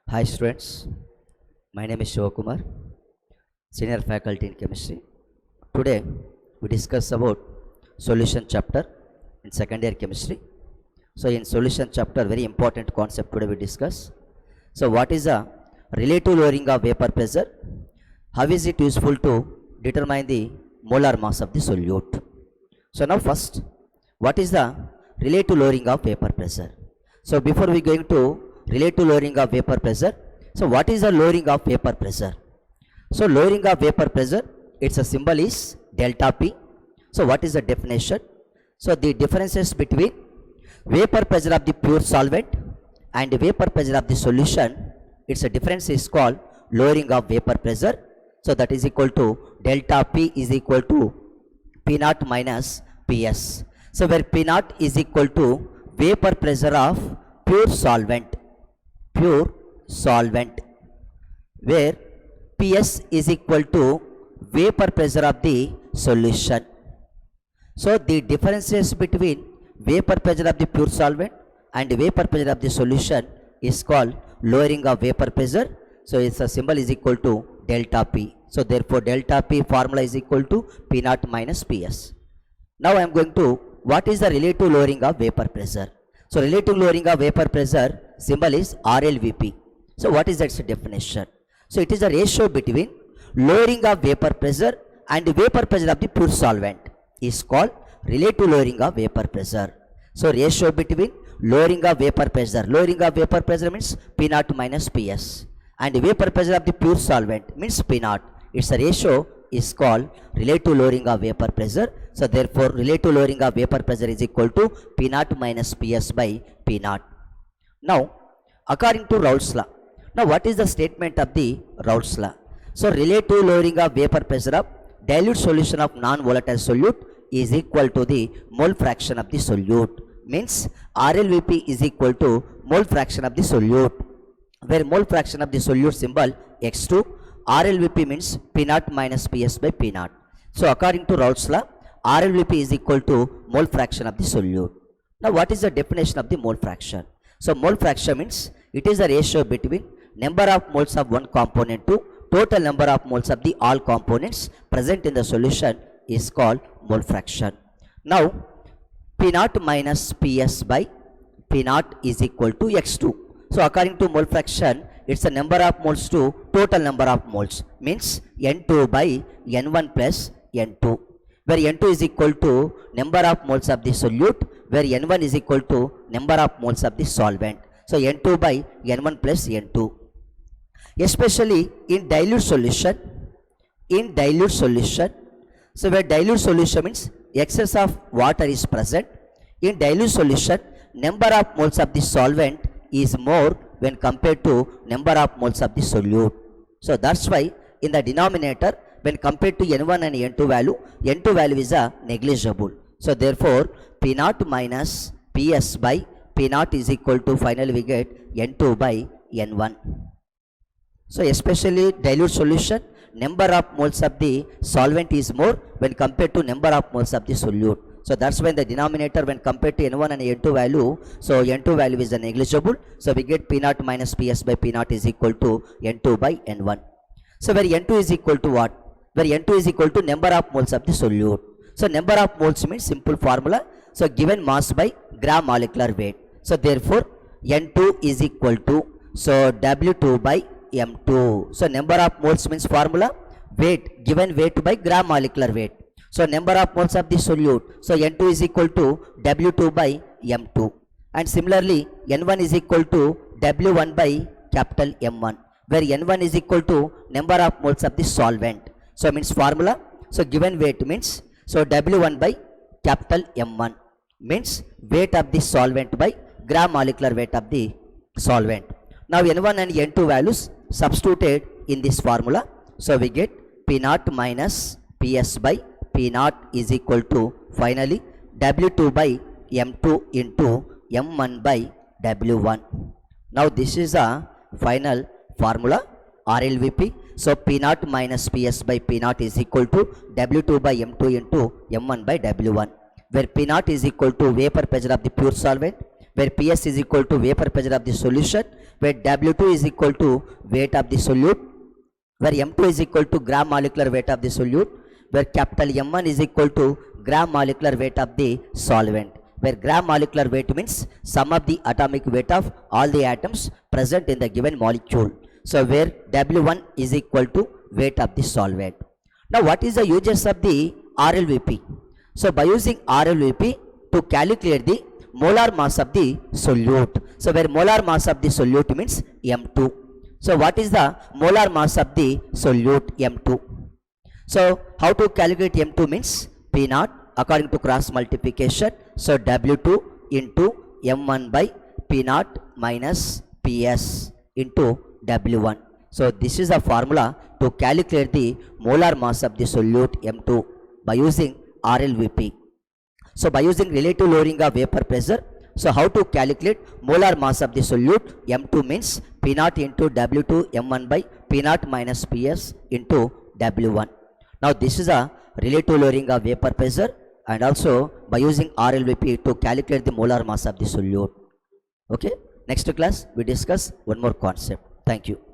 Hi students, my name is Shivakumar, Senior Faculty in Chemistry. Today we discuss about solution chapter in second year chemistry. So in solution chapter, very important concept today we discuss. So what is the relative lowering of vapor pressure? How is it useful to determine the molar mass of the solute? So now first, what is the relative lowering of vapor pressure? So before we going to relative lowering of vapor pressure, so what is the lowering of vapor pressure? So lowering of vapor pressure, its a symbol is delta P. So what is the definition? So the differences between vapor pressure of the pure solvent and vapor pressure of the solution, its a difference is called lowering of vapor pressure. So that is equal to delta P is equal to P naught minus Ps. So where P naught is equal to vapor pressure of pure solvent, where Ps is equal to vapor pressure of the solution. So the differences between vapor pressure of the pure solvent and vapor pressure of the solution is called lowering of vapor pressure. So its a symbol is equal to delta P. So therefore delta P formula is equal to P naught minus Ps. Now I am going to what is the relative lowering of vapor pressure. So relative lowering of vapor pressure symbol is RLVP. So what is its definition? So it is a ratio between lowering of vapor pressure and vapor pressure of the pure solvent is called relative lowering of vapor pressure. So ratio between lowering of vapor pressure means P naught minus Ps, and vapor pressure of the pure solvent means P naught. Its a ratio is called relative lowering of vapor pressure. So therefore relative lowering of vapor pressure is equal to P naught minus Ps by P naught. Now according to Raoult's law, now what is the statement of the Raoult's law? So relative lowering of vapor pressure of dilute solution of non-volatile solute is equal to the mole fraction of the solute, means RLVP is equal to mole fraction of the solute, where mole fraction of the solute symbol X2, RLVP means P naught minus Ps by P naught. So according to Raoult's law, RLVP is equal to mole fraction of the solute. Now what is the definition of the mole fraction? So mole fraction means it is the ratio between number of moles of one component to total number of moles of the all components present in the solution is called mole fraction. Now P naught minus Ps by P naught is equal to X2. So according to mole fraction, it's the number of moles to total number of moles, means N2 by N1 plus N2, where N2 is equal to number of moles of the solute, where N1 is equal to number of moles of the solvent. So N2 by N1 plus N2. Especially in dilute solution, so where dilute solution means excess of water is present. In dilute solution, number of moles of the solvent is more when compared to number of moles of the solute. So that's why in the denominator, when compared to N1 and N2 value is a negligible. So therefore P naught minus Ps by P naught is equal to finally we get N2 by N1. So especially dilute solution, number of moles of the solvent is more when compared to number of moles of the solute. So that's when the denominator when compared to N1 and N2 value, so N2 value is a negligible. So we get P naught minus Ps by P naught is equal to N2 by N1. So where N2 is equal to what? Where N2 is equal to number of moles of the solute. So number of moles means simple formula. So given mass by gram molecular weight. So therefore N2 is equal to, so W2 by M2. So number of moles means formula weight, given weight by gram molecular weight. So number of moles of the solute. So N2 is equal to W2 by M2. And similarly N1 is equal to W1 by capital M1, where N1 is equal to number of moles of the solvent. So means formula. So given weight means, so W1 by capital M1 means weight of the solvent by gram molecular weight of the solvent. Now N1 and N2 values substituted in this formula. So we get P naught minus Ps by P naught is equal to finally W2 by M2 into M1 by W1. Now this is a final formula RLVP. So P naught minus Ps by P naught is equal to W2 by M2 into M1 by W1, where P naught is equal to vapor pressure of the pure solvent, where PS is equal to vapor pressure of the solution, where W2 is equal to weight of the solute, where M2 is equal to gram molecular weight of the solute, where capital M1 is equal to gram molecular weight of the solvent, where gram molecular weight means sum of the atomic weight of all the atoms present in the given molecule. So where W1 is equal to weight of the solvent. Now what is the uses of the RLVP? So by using RLVP to calculate the molar mass of the solute. So where molar mass of the solute means M2. So what is the molar mass of the solute M2? So how to calculate M2 means P0 according to cross multiplication. So W2 into M1 by P0 minus PS into W1. So this is a formula to calculate the molar mass of the solute M2 by using RLVP. So by using relative lowering of vapor pressure, so how to calculate molar mass of the solute M2 means P0 into W2 M1 by P0 minus PS into W1. Now this is a relative lowering of vapor pressure, and also by using RLVP to calculate the molar mass of the solute. Okay, next class we discuss one more concept. Thank you.